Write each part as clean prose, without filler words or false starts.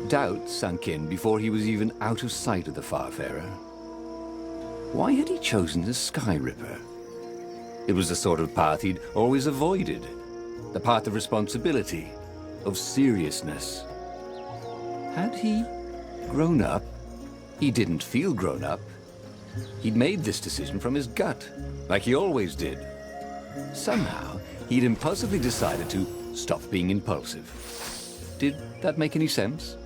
Doubt sunk in before he was even out of sight of the Farfarer. Why had he chosen the Sky Ripper? It was the sort of path he'd always avoided. The path of responsibility, of seriousness. Had he grown up? He didn't feel grown up. He'd made this decision from his gut, like he always did. Somehow, he'd impulsively decided to stop being impulsive. Did that make any sense?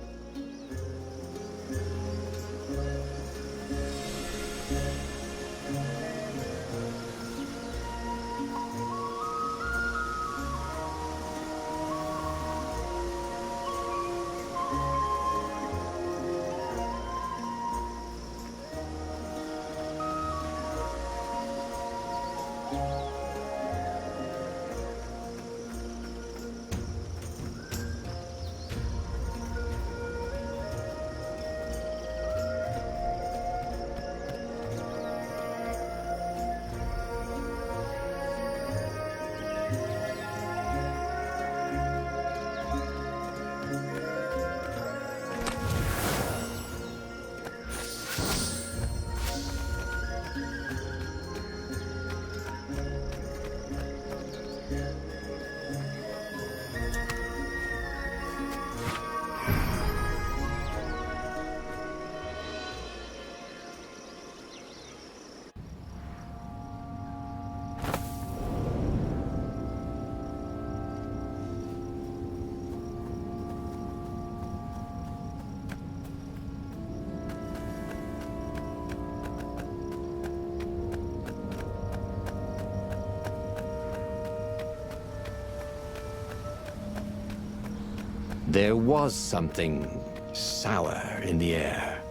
There was something sour in the air.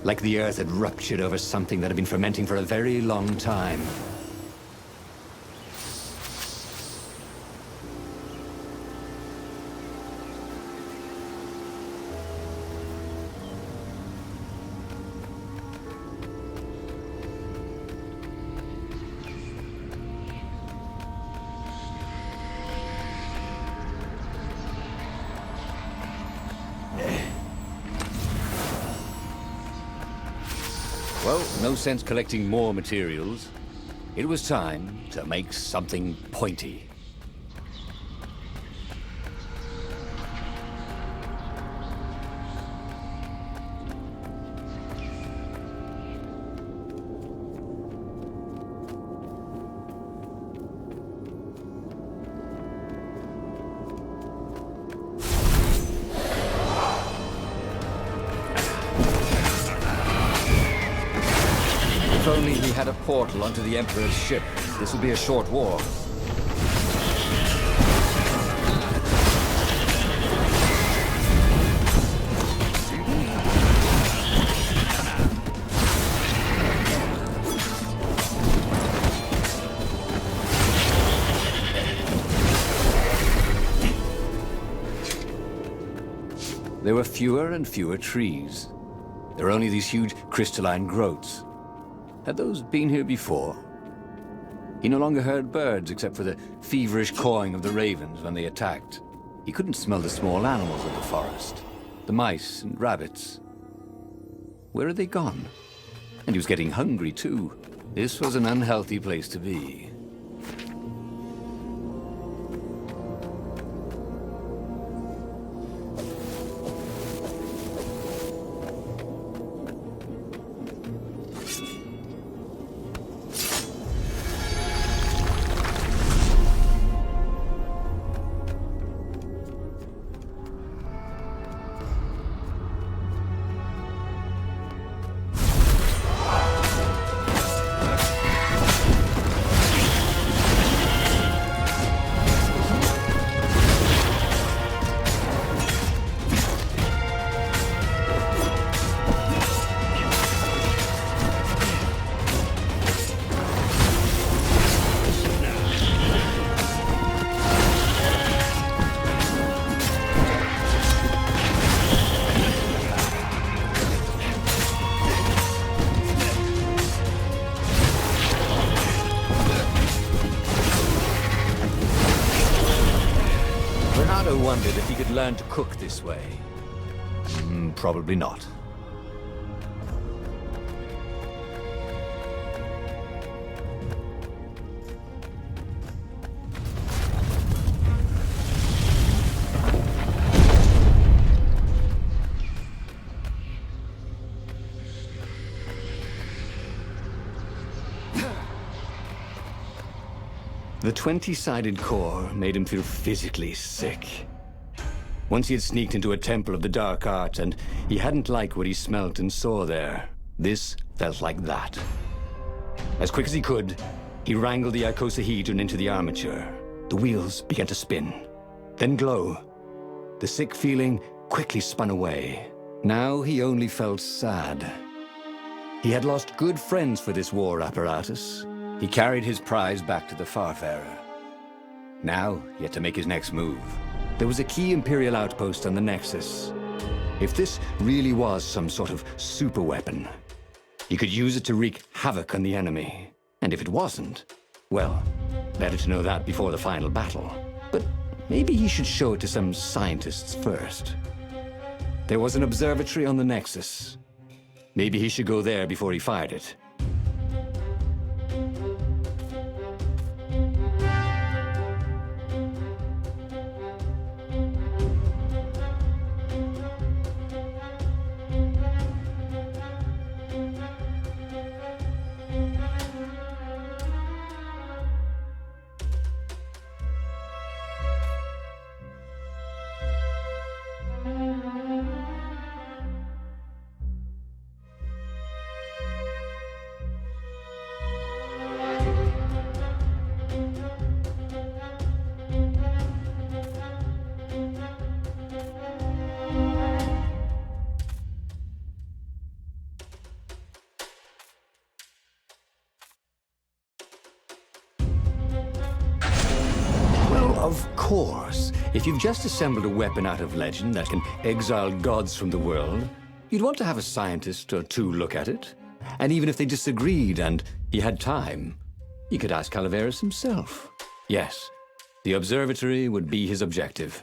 Like the earth had ruptured over something that had been fermenting for a very long time. Well, no sense collecting more materials. It was time to make something pointy. If only he had a portal onto the Emperor's ship, this would be a short war. There were fewer and fewer trees. There were only these huge crystalline growths. Had those been here before? He no longer heard birds except for the feverish cawing of the ravens when they attacked. He couldn't smell the small animals of the forest. The mice and rabbits. Where had they gone? And he was getting hungry too. This was an unhealthy place to be. Wondered if he could learn to cook this way. Probably not. The 20-sided core made him feel physically sick. Once he had sneaked into a temple of the dark arts, and he hadn't liked what he smelt and saw there. This felt like that. As quick as he could, he wrangled the icosahedron into the armature. The wheels began to spin, then glow. The sick feeling quickly spun away. Now he only felt sad. He had lost good friends for this war apparatus. He carried his prize back to the Farfarer. Now, he had to make his next move. There was a key Imperial outpost on the Nexus. If this really was some sort of super weapon, he could use it to wreak havoc on the enemy. And if it wasn't, well, better to know that before the final battle. But maybe he should show it to some scientists first. There was an observatory on the Nexus. Maybe he should go there before he fired it. Of course, if you've just assembled a weapon out of legend that can exile gods from the world, you'd want to have a scientist or two look at it. And even if they disagreed and he had time, you could ask Calaveras himself. Yes, the observatory would be his objective.